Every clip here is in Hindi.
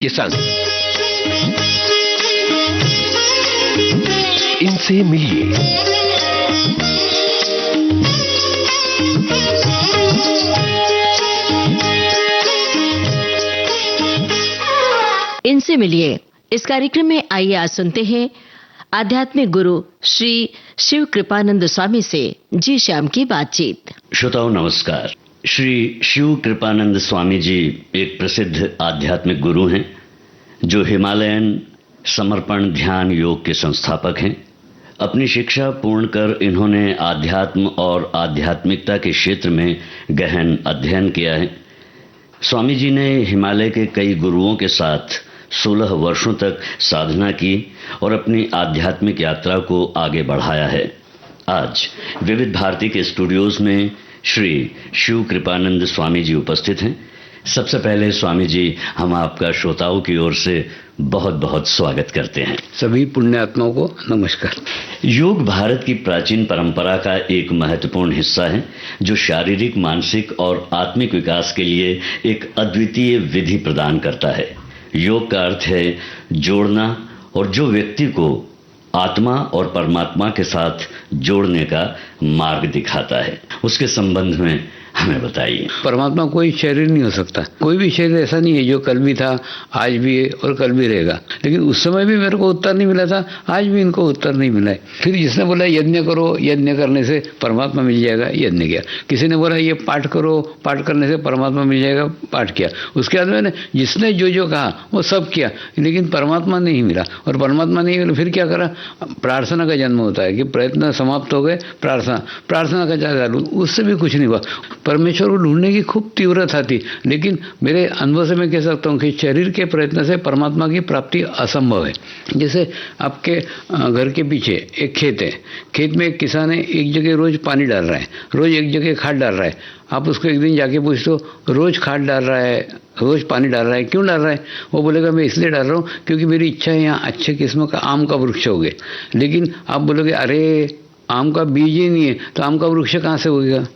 ये संग इनसे मिलिए। इनसे मिलिए इस कार्यक्रम में आइए आज सुनते हैं आध्यात्मिक गुरु श्री शिव कृपानंद स्वामी से जी श्याम की बातचीत। श्रोताओं नमस्कार। श्री शिव कृपानंद स्वामी जी एक प्रसिद्ध आध्यात्मिक गुरु हैं जो हिमालयन समर्पण ध्यान योग के संस्थापक हैं। अपनी शिक्षा पूर्ण कर इन्होंने आध्यात्म और आध्यात्मिकता के क्षेत्र में गहन अध्ययन किया है। स्वामी जी ने हिमालय के कई गुरुओं के साथ 16 वर्षों तक साधना की और अपनी आध्यात्मिक यात्रा को आगे बढ़ाया है। आज विविध भारती के स्टूडियोज में श्री शिव कृपानंद स्वामी जी उपस्थित हैं। सबसे पहले स्वामी जी, हम आपका श्रोताओं की ओर से बहुत बहुत स्वागत करते हैं। सभी पुण्यात्माओं को नमस्कार। योग भारत की प्राचीन परंपरा का एक महत्वपूर्ण हिस्सा है जो शारीरिक, मानसिक और आत्मिक विकास के लिए एक अद्वितीय विधि प्रदान करता है। योग का अर्थ है जोड़ना और जो व्यक्ति को आत्मा और परमात्मा के साथ जोड़ने का मार्ग दिखाता है। उसके संबंध में हमें बताइए। परमात्मा कोई शरीर नहीं हो सकता। कोई भी शरीर ऐसा नहीं है जो कल भी था, आज भी है और कल भी रहेगा। लेकिन उस समय भी मेरे को उत्तर नहीं मिला था, आज भी इनको उत्तर नहीं मिला है। फिर जिसने बोला यज्ञ करो, यज्ञ करने से परमात्मा मिल जाएगा, यज्ञ किया। किसी ने बोला ये पाठ करो, पाठ करने से परमात्मा मिल जाएगा, पाठ किया। उसके बाद मैंने जिसने जो जो कहा वो सब किया, लेकिन परमात्मा नहीं मिला। और परमात्मा नहीं मिला, फिर क्या करा? प्रार्थना का जन्म होता है कि प्रयत्न समाप्त हो गए, प्रार्थना का चालू, उससे भी कुछ नहीं हुआ। परमेश्वर को ढूंढने की खूब तीव्रता थी, लेकिन मेरे अनुभव से मैं कह सकता हूँ कि शरीर के प्रयत्न से परमात्मा की प्राप्ति असंभव है। जैसे आपके घर के पीछे एक खेत है, खेत में एक किसान है, एक जगह रोज पानी डाल रहा है, रोज एक जगह खाद डाल रहा है। आप उसको एक दिन जाके पूछते हो, रोज खाद डाल रहा है, रोज पानी डाल रहा है, क्यों डाल रहा है? वो बोलेगा मैं इसलिए डाल रहा हूँ क्योंकि मेरी इच्छा है यहाँ अच्छे किस्म का आम का वृक्ष हो गए। लेकिन आप बोलोगे अरे आम का बीज ही नहीं है तो आम का वृक्ष कहाँ से होगा?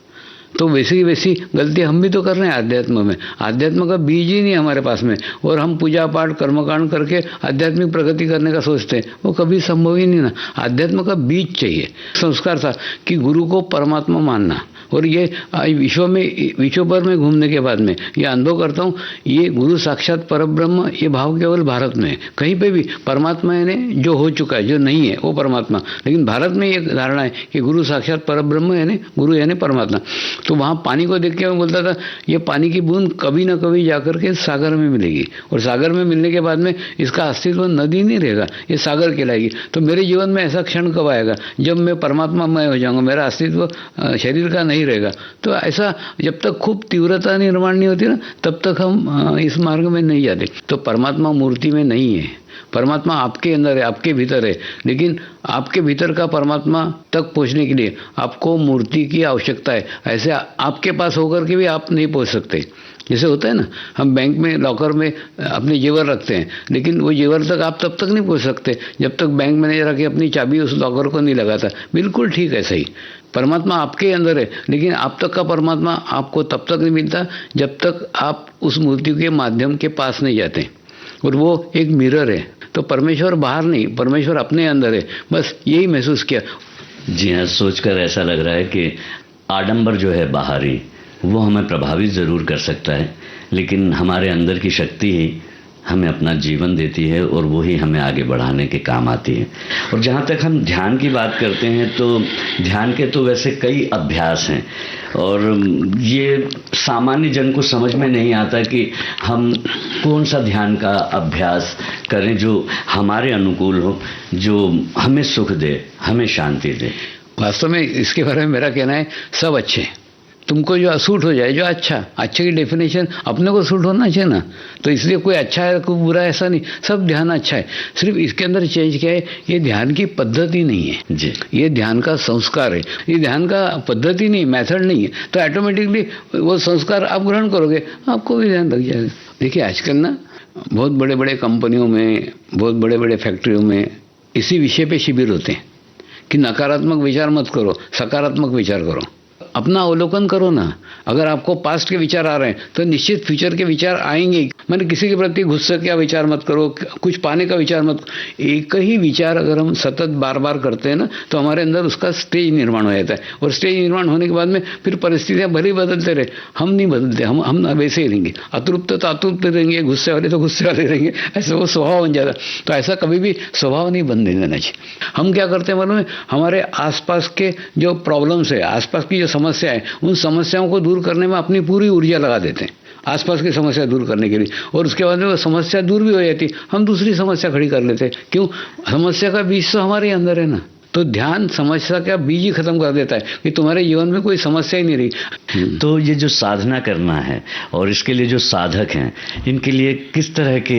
तो वैसी वैसी गलती हम भी तो कर रहे हैं अध्यात्म में। अध्यात्म का बीज ही नहीं हमारे पास में, और हम पूजा पाठ कर्मकांड करके आध्यात्मिक प्रगति करने का सोचते हैं, वो कभी संभव ही नहीं ना। अध्यात्म का बीज चाहिए। संस्कार था कि गुरु को परमात्मा मानना। और ये विश्व भर में घूमने के बाद में ये अनुभव करता हूँ, ये गुरु साक्षात परब्रह्म, ये भाव केवल भारत में है। कहीं पे भी परमात्मा यानी जो हो चुका है, जो नहीं है वो परमात्मा। लेकिन भारत में एक धारणा है कि गुरु साक्षात परब्रह्म यानी गुरु यानी परमात्मा। तो वहाँ पानी को देख के मैं बोलता था ये पानी की बूंद कभी ना कभी जाकर के सागर में मिलेगी, और सागर में मिलने के बाद में इसका अस्तित्व नदी नहीं रहेगा, ये सागर कहलाएगी। तो मेरे जीवन में ऐसा क्षण कब आएगा जब मैं परमात्मामय हो जाऊंगा, मेरा अस्तित्व शरीर का नहीं रहेगा। तो ऐसा जब तक खूब तीव्रता निर्माण नहीं होती ना, तब तक हम इस मार्ग में नहीं जाते। तो परमात्मा मूर्ति में नहीं है, परमात्मा आपके अंदर है, आपके भीतर है। लेकिन आपके भीतर का परमात्मा तक पहुंचने के लिए आपको मूर्ति की आवश्यकता है। ऐसे आपके पास होकर के भी आप नहीं पहुंच सकते। जैसे होता है ना, हम बैंक में लॉकर में अपने जेवर रखते हैं, लेकिन वो जेवर तक आप तब तक नहीं पहुंच सकते जब तक बैंक मैनेजर आके अपनी चाबी उस लॉकर को नहीं लगाता। बिल्कुल ठीक है, सही। परमात्मा आपके अंदर है, लेकिन आप तक का परमात्मा आपको तब तक नहीं मिलता जब तक आप उस मूर्ति के माध्यम के पास नहीं जाते। और वो एक मिरर है। तो परमेश्वर बाहर नहीं, परमेश्वर अपने अंदर है। बस यही महसूस किया। जी हाँ, सोचकर ऐसा लग रहा है कि आडंबर जो है बाहरी, वो हमें प्रभावित ज़रूर कर सकता है, लेकिन हमारे अंदर की शक्ति ही हमें अपना जीवन देती है और वो ही हमें आगे बढ़ाने के काम आती है। और जहाँ तक हम ध्यान की बात करते हैं तो ध्यान के तो वैसे कई अभ्यास हैं, और ये सामान्य जन को समझ में नहीं आता कि हम कौन सा ध्यान का अभ्यास करें जो हमारे अनुकूल हो, जो हमें सुख दे, हमें शांति दे। वास्तव में इसके बारे में मेरा कहना है सब अच्छे हैं। तुमको जो सूट हो जाए, जो अच्छे की डेफिनेशन अपने को सूट होना चाहिए ना। तो इसलिए कोई अच्छा है कोई बुरा है ऐसा नहीं, सब ध्यान अच्छा है। सिर्फ इसके अंदर चेंज क्या है, ये ध्यान की पद्धति नहीं है जी, ये ध्यान का संस्कार है। ये ध्यान का पद्धति नहीं, मेथड नहीं है। तो ऑटोमेटिकली वो संस्कार आप ग्रहण करोगे, आपको भी ध्यान लग जाएगा। देखिए आजकल ना बहुत बड़े बड़े कंपनियों में, बहुत बड़े बड़े फैक्ट्रियों में इसी विषय पे शिविर होते हैं कि नकारात्मक विचार मत करो, सकारात्मक विचार करो। अपना अवलोकन करो ना। अगर आपको पास्ट के विचार आ रहे हैं तो निश्चित फ्यूचर के विचार आएंगे। मैंने किसी के प्रति गुस्से का विचार मत करो, कुछ पाने का विचार मत करो। एक ही विचार अगर हम सतत बार बार करते हैं ना तो हमारे अंदर उसका स्टेज निर्माण हो जाता है, और स्टेज निर्माण होने के बाद में फिर परिस्थितियां भले ही बदलते रहे, हम नहीं बदलते, हम वैसे ही रहेंगे। अतृप्त तो अतृप्त रहेंगे, गुस्से वाले तो गुस्से वाले रहेंगे, ऐसे वो स्वभाव बन जाता। तो ऐसा कभी भी स्वभाव नहीं बनने देना चाहिए। हम क्या करते हैं मालूम है, हमारे आसपास के जो प्रॉब्लम्स है, आसपास की जो समस्या है, उन समस्याओं को दूर करने में अपनी पूरी ऊर्जा लगा देते हैं आसपास की समस्या दूर करने के लिए, और उसके बाद में वो समस्या दूर भी हो जाती, हम दूसरी समस्या खड़ी कर लेते हैं। क्यों? समस्या का बीज तो हमारे अंदर है ना। तो ध्यान समस्या का बीज ही खत्म कर देता है कि तुम्हारे जीवन में कोई समस्या ही नहीं रही। तो ये जो साधना करना है और इसके लिए जो साधक हैं, इनके लिए किस तरह की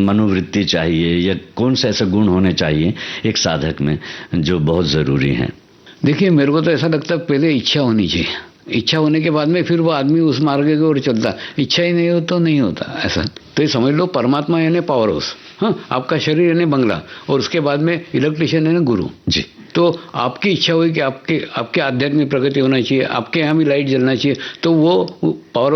मनोवृत्ति चाहिए या कौन से ऐसे गुण होने चाहिए एक साधक में जो बहुत ज़रूरी हैं? देखिए, मेरे को तो ऐसा लगता है पहले इच्छा होनी चाहिए। इच्छा होने के बाद में फिर वो आदमी उस मार्ग की ओर चलता। इच्छा ही नहीं हो तो नहीं होता ऐसा। तो ये समझ लो, परमात्मा यानी पावर हाउस, हाँ, आपका शरीर यानी बंगला, और उसके बाद में इलेक्ट्रिशियन यानी गुरु जी। तो आपकी इच्छा हुई कि आपके आध्यात्मिक प्रगति होना चाहिए, आपके यहाँ भी लाइट जलना चाहिए, तो वो पावर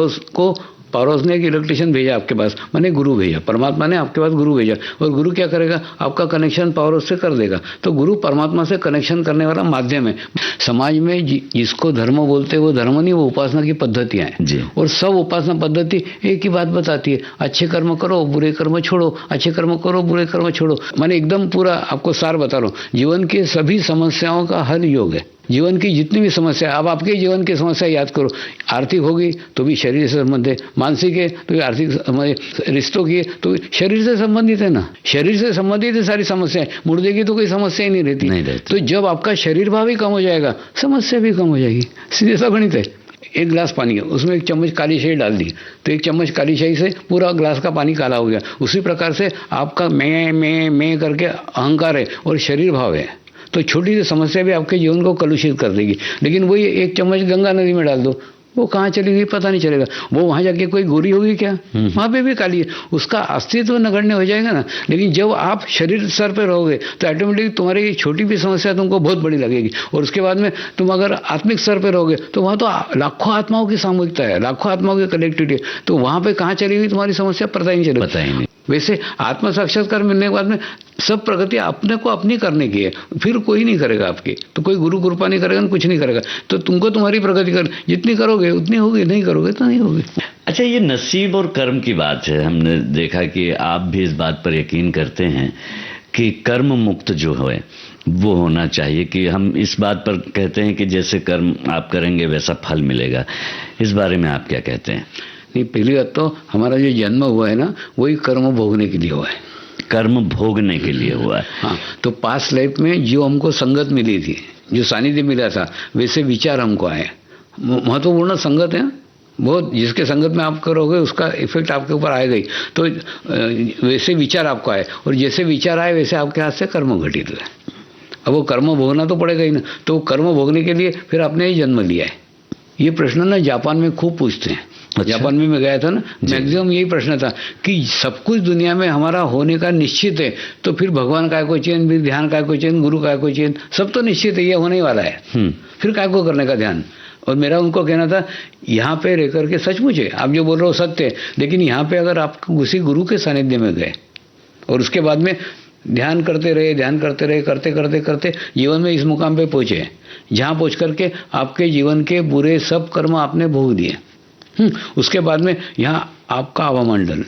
हाउस ने एक इलेक्ट्रिशियन भेजा आपके पास, मैंने गुरु भेजा, परमात्मा ने आपके पास गुरु भेजा, और गुरु क्या करेगा? आपका कनेक्शन पावर हाउस से कर देगा। तो गुरु परमात्मा से कनेक्शन करने वाला माध्यम है। समाज में जिसको धर्म बोलते हैं वो धर्म नहीं, वो उपासना की पद्धतियां हैं, और सब उपासना पद्धति एक ही बात बताती है, अच्छे कर्म करो, बुरे कर्म छोड़ो, अच्छे कर्म करो, बुरे कर्म छोड़ो। मैंने एकदम पूरा आपको सार बता रहा हूँ। जीवन की सभी समस्याओं का हल योग है। जीवन की जितनी भी समस्या, अब आपके जीवन की समस्या याद करो, आर्थिक होगी तो भी शरीर से संबंधित है, मानसिक है तो भी आर्थिक, रिश्तों की है तो भी शरीर से संबंधित है ना। शरीर से संबंधित है सारी समस्याएं, मुर्दे की तो कोई समस्या ही नहीं रहती। तो जब आपका शरीर भाव ही कम हो जाएगा, समस्या भी कम हो जाएगी। सीधे सा गणित है। एक गिलास पानी है, उसमें एक चम्मच काली शाही डाल दी तो एक चम्मच काली शाही से पूरा ग्लास का पानी काला हो गया। उसी प्रकार से आपका मैं करके अहंकार है और शरीर भाव है, तो छोटी सी समस्या भी आपके जीवन को कलुषित कर देगी। लेकिन वही एक चम्मच गंगा नदी में डाल दो, वो कहाँ चली गई पता नहीं चलेगा। वो वहां जाके कोई गोरी होगी क्या? वहां पे भी काली है, उसका अस्तित्व नगण्य हो जाएगा ना। लेकिन जब आप शरीर स्तर पे रहोगे तो ऑटोमेटिक तुम्हारी छोटी भी समस्या तुमको बहुत बड़ी लगेगी, और उसके बाद में तुम अगर आत्मिक स्तर पे रहोगे तो वहां तो लाखों आत्माओं की सामूहिकता है, लाखों आत्माओं की कलेक्टिविटी है, तो वहां पे कहाँ चली गई तुम्हारी समस्या पता ही नहीं चलेगा। वैसे आत्म साक्षात्कार मिलने के बाद में सब प्रगति अपने को अपनी करने की है, फिर कोई नहीं करेगा आपकी, तो कोई गुरु कृपा नहीं करेगा, कुछ नहीं करेगा। तो तुमको तुम्हारी प्रगति कर, जितनी करोगे उतनी होगी, नहीं करोगे तो नहीं होगी। अच्छा, ये नसीब और कर्म की बात है। हमने देखा कि आप भी इस बात पर यकीन करते हैं कि कर्म मुक्त जो है वो होना चाहिए, कि हम इस बात पर कहते हैं कि जैसे कर्म आप करेंगे वैसा फल मिलेगा। इस बारे में आप क्या कहते हैं? नहीं, पहली बात तो हमारा जो जन्म हुआ है ना, वही कर्म भोगने के लिए हुआ है। कर्म भोगने के लिए हुआ है, हाँ। तो पास्ट लाइफ में जो हमको संगत मिली थी, जो सानिध्य मिला था, वैसे विचार हमको आए। महत्वपूर्ण संगत है बहुत, जिसके संगत में आप करोगे उसका इफेक्ट आपके ऊपर आएगा ही। तो वैसे विचार आपको आए, और जैसे विचार आए वैसे आपके हाथ से कर्म घटित हुए। अब वो कर्म भोगना तो पड़ेगा ही ना, तो कर्म भोगने के लिए फिर आपने ही जन्म लिया है। ये प्रश्न ना जापान में खूब पूछते हैं। अच्छा। जापान में मैं गया था ना, मैक्सिमम यही प्रश्न था कि सब कुछ दुनिया में हमारा होने का निश्चित है, तो फिर भगवान काय को चैन, फिर ध्यान काय को चैन, गुरु काय को चैन, सब तो निश्चित है, ये होने वाला है, फिर काय को करने का ध्यान। और मेरा उनको कहना था, यहाँ पे रह करके सचमुच है, आप जो बोल रहे हो सत्य है, लेकिन यहाँ पे अगर आप किसी गुरु के सानिध्य में गए और उसके बाद में ध्यान करते रहे, करते करते करते जीवन में इस मुकाम पे पहुंचे, जहाँ पहुंच करके आपके जीवन के बुरे सब कर्म आपने भोग दिए। उसके बाद में यहाँ आपका अवमंडल,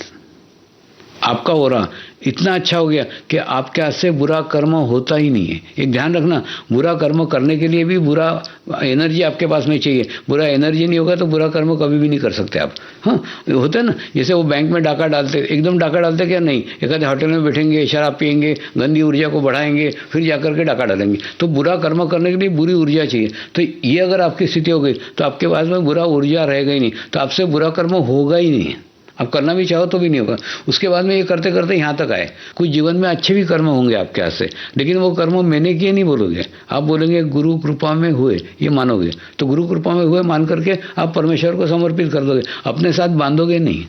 आपका ओरा इतना अच्छा हो गया कि आपके हाथ से बुरा कर्म होता ही नहीं है। एक ध्यान रखना, बुरा कर्म करने के लिए भी बुरा एनर्जी आपके पास में चाहिए। बुरा एनर्जी नहीं होगा तो बुरा कर्म कभी भी नहीं कर सकते आप। हाँ, होता है ना, जैसे वो बैंक में डाका डालते, एकदम डाका डालते क्या नहीं, एक आधे होटल में बैठेंगे, शराब पियेंगे, गंदी ऊर्जा को बढ़ाएंगे, फिर जाकर के डाका डालेंगे। तो बुरा कर्म करने के लिए बुरी ऊर्जा चाहिए। तो ये अगर आपकी स्थिति हो गई तो आपके पास में बुरा ऊर्जा रहेगा ही नहीं, तो आपसे बुरा कर्म होगा ही नहीं, आप करना भी चाहो तो भी नहीं होगा। उसके बाद में ये करते करते यहाँ तक आए, कुछ जीवन में अच्छे भी कर्म होंगे आपके हाथ से, लेकिन वो कर्म मैंने किए नहीं बोलोगे, आप बोलेंगे गुरु कृपा में हुए, ये मानोगे। तो गुरु कृपा में हुए मान करके आप परमेश्वर को समर्पित कर दोगे, अपने साथ बांधोगे नहीं।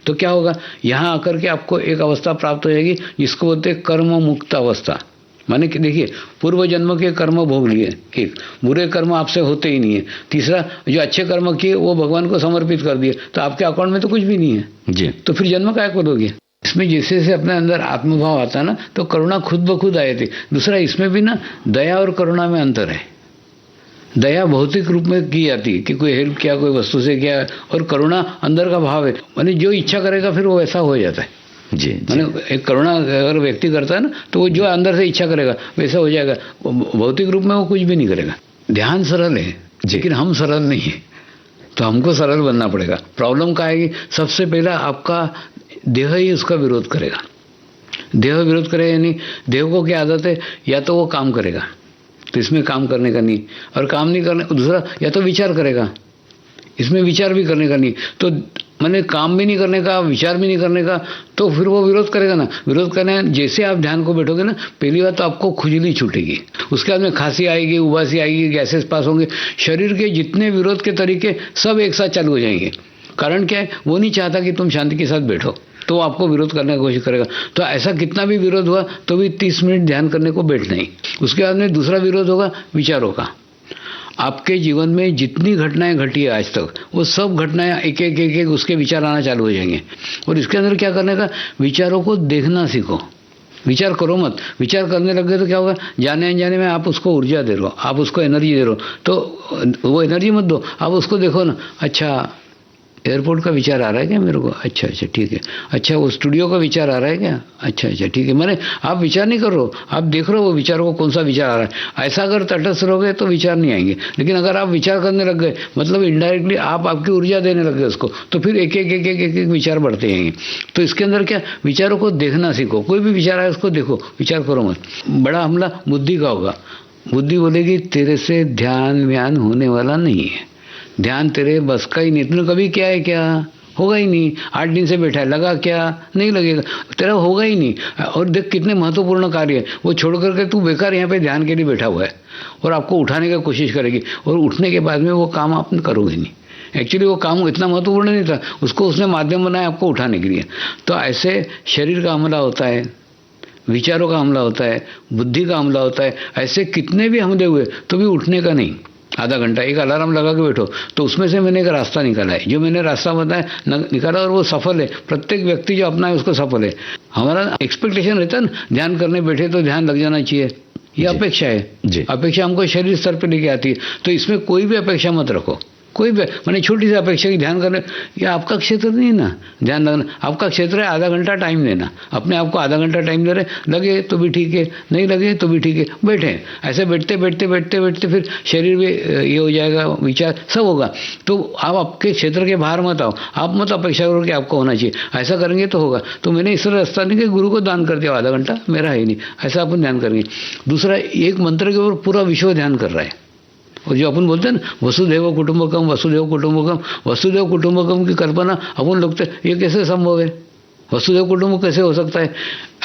तो क्या होगा, यहाँ आकर के आपको एक अवस्था प्राप्त हो जाएगी जिसको बोलते हैं कर्म मुक्त अवस्था। माने कि देखिए, पूर्व जन्म के कर्म भोग लिए, एक बुरे कर्म आपसे होते ही नहीं है। तीसरा, जो अच्छे कर्म किए वो भगवान को समर्पित कर दिए, तो आपके अकाउंट में तो कुछ भी नहीं है जी। तो फिर जन्म काय को दोगे? इसमें जैसे जैसे अपने अंदर आत्मभाव आता ना, तो करुणा खुद ब खुद आए थे। दूसरा, इसमें भी ना दया और करुणा में अंतर है। दया भौतिक रूप में की जाती है कि कोई हेल्प किया, कोई वस्तु से किया, और करुणा अंदर का भाव है, माने जो इच्छा करेगा फिर वो वैसा हो जाता है। जी, माने एक करुणा अगर व्यक्ति करता है ना, तो वो जो अंदर से इच्छा करेगा वैसा हो जाएगा। भौतिक रूप में वो कुछ भी नहीं करेगा। ध्यान सरल है, लेकिन हम सरल नहीं है, तो हमको सरल बनना पड़ेगा। प्रॉब्लम क्या है कि सबसे पहला आपका देह ही उसका विरोध करेगा। देह विरोध करेगा, यानी देह को क्या आदत है, या तो वो काम करेगा, तो इसमें काम करने का नहीं, और काम नहीं करने, दूसरा या तो विचार करेगा, इसमें विचार भी करने का नहीं, तो मैंने काम भी नहीं करने का, विचार भी नहीं करने का, तो फिर वो विरोध करेगा ना। विरोध करने जैसे आप ध्यान को बैठोगे ना, पहली बात तो आपको खुजली छूटेगी, उसके बाद में खांसी आएगी, उबासी आएगी, गैसेस पास होंगे, शरीर के जितने विरोध के तरीके सब एक साथ चालू हो जाएंगे। कारण क्या है, वो नहीं चाहता कि तुम शांति के साथ बैठो, तो वो आपको विरोध करने की कोशिश करेगा। तो ऐसा कितना भी विरोध हुआ तो भी 30 मिनट ध्यान करने को बैठ नहीं। उसके बाद में दूसरा विरोध होगा विचारों का। आपके जीवन में जितनी घटनाएं घटी है आज तक, वो सब घटनाएं एक एक उसके विचार आना चालू हो जाएंगे। और इसके अंदर क्या करने का, विचारों को देखना सीखो। विचार करो मत, विचार करने लग गए तो क्या होगा, जाने अनजाने में आप उसको ऊर्जा दे रहे हो, आप उसको एनर्जी दे रहे हो, तो वो एनर्जी मत दो, आप उसको देखो ना, अच्छा एयरपोर्ट का विचार आ रहा है क्या मेरे को, अच्छा ठीक है, अच्छा वो स्टूडियो का विचार आ रहा है क्या, अच्छा ठीक है। माने आप विचार नहीं कर रहे हो, आप देख रहे हो वो विचार को, कौन सा विचार आ रहा है। ऐसा अगर तटस्थ रहोगे तो विचार नहीं आएंगे, लेकिन अगर आप विचार करने लग गए, मतलब इनडायरेक्टली आप आपकी ऊर्जा देने लग गए उसको, तो फिर एक एक विचार बढ़ते जाएंगे। तो इसके अंदर क्या, विचारों को देखना सीखो। कोई भी विचार आए उसको देखो, विचार करो मत। बड़ा हमला बुद्धि का होगा। बुद्धि बोलेगी तेरे से ध्यान व्यान होने वाला नहीं है, ध्यान तेरे बस का ही नहीं, तुमने कभी क्या है, क्या होगा ही नहीं। 8 दिन से बैठा है, लगा क्या, नहीं लगेगा, तेरा होगा ही नहीं। और देख कितने महत्वपूर्ण कार्य है, वो छोड़ करके तू बेकार यहाँ पे ध्यान के लिए बैठा हुआ है, और आपको उठाने की कोशिश करेगी, और उठने के बाद में वो काम आप करोगे नहीं। एक्चुअली वो काम इतना महत्वपूर्ण नहीं था, उसको उसने माध्यम बनाया आपको उठाने के लिए। तो ऐसे शरीर का हमला होता है, विचारों का हमला होता है, बुद्धि का हमला होता है। ऐसे कितने भी हमले हुए तो भी उठने का नहीं। आधा घंटा एक अलार्म लगा के बैठो, तो उसमें से मैंने एक रास्ता निकाला है, जो मैंने रास्ता बताया निकाला, और वो सफल है। प्रत्येक व्यक्ति जो अपना है उसको सफल है। हमारा एक्सपेक्टेशन रहता है ना, ध्यान करने बैठे तो ध्यान लग जाना चाहिए, ये अपेक्षा है। अपेक्षा हमको शरीर स्तर पे लेके आती है। तो इसमें कोई भी अपेक्षा मत रखो, कोई भी, मैंने छोटी सी अपेक्षा की ध्यान करने, ये आपका क्षेत्र नहीं ना ध्यान लगना। आपका क्षेत्र है आधा घंटा टाइम देना, अपने आप को आधा घंटा टाइम दे रहे, लगे तो भी ठीक है, नहीं लगे तो भी ठीक है, बैठे। ऐसे बैठते बैठते बैठते बैठते फिर शरीर में ये हो जाएगा, विचार सब होगा। तो आप आपके क्षेत्र के बाहर मत आओ, आप मत अपेक्षा करो कि आपको होना चाहिए, ऐसा करेंगे तो होगा। तो मैंने इस तरह रास्ता नहीं कि गुरु को दान कर दिया, आधा घंटा मेरा है ही नहीं, ऐसा अपन ध्यान करेंगे। दूसरा, एक मंत्र के ऊपर पूरा विश्व ध्यान कर रहा है। और जो अपन बोलते हैं ना, वसुधैव कुटुंबकम, वसुधैव कुटुंबकम, वसुधैव कुटुंबकम की कल्पना अपन लोग, ये कैसे संभव है, वसुधैव कुटुंब कैसे हो सकता है?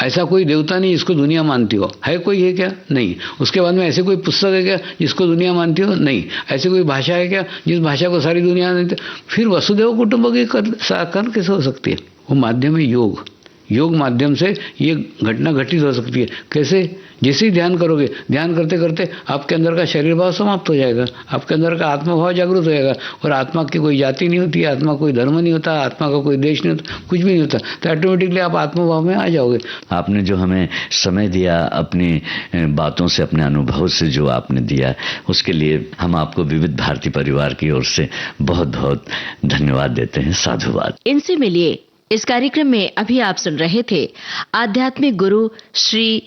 ऐसा कोई देवता नहीं जिसको दुनिया मानती हो, है कोई है क्या? नहीं। उसके बाद में ऐसे कोई पुस्तक है क्या जिसको दुनिया मानती हो? नहीं। ऐसी कोई भाषा है क्या जिस भाषा को सारी दुनिया मानती हो? फिर वसुधैव कुटुंब की साकार कैसे हो सकती है? वो माध्यम है योग। योग माध्यम से ये घटना घटित हो सकती है। कैसे? जैसे ही ध्यान करोगे, ध्यान करते करते आपके अंदर का शरीर भाव समाप्त हो जाएगा, आपके अंदर का आत्मा भाव जागृत हो जाएगा। और आत्मा की कोई जाति नहीं होती, आत्मा कोई धर्म नहीं होता, आत्मा का कोई देश नहीं होता, कुछ भी नहीं होता। तो ऑटोमेटिकली आप आत्मा भाव में आ जाओगे। आपने जो हमें समय दिया, अपनी बातों से, अपने अनुभव से जो आपने दिया, उसके लिए हम आपको विविध भारती परिवार की ओर से बहुत बहुत धन्यवाद देते हैं। साधुवाद। इनसे मिलिए। इस कार्यक्रम में अभी आप सुन रहे थे आध्यात्मिक गुरु श्री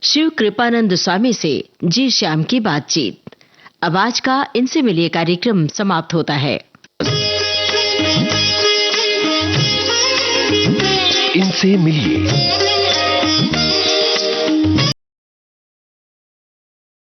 शिव कृपानंद स्वामी से जी श्याम की बातचीत। अब आज का इनसे मिलिए कार्यक्रम समाप्त होता है। इनसे मिलिए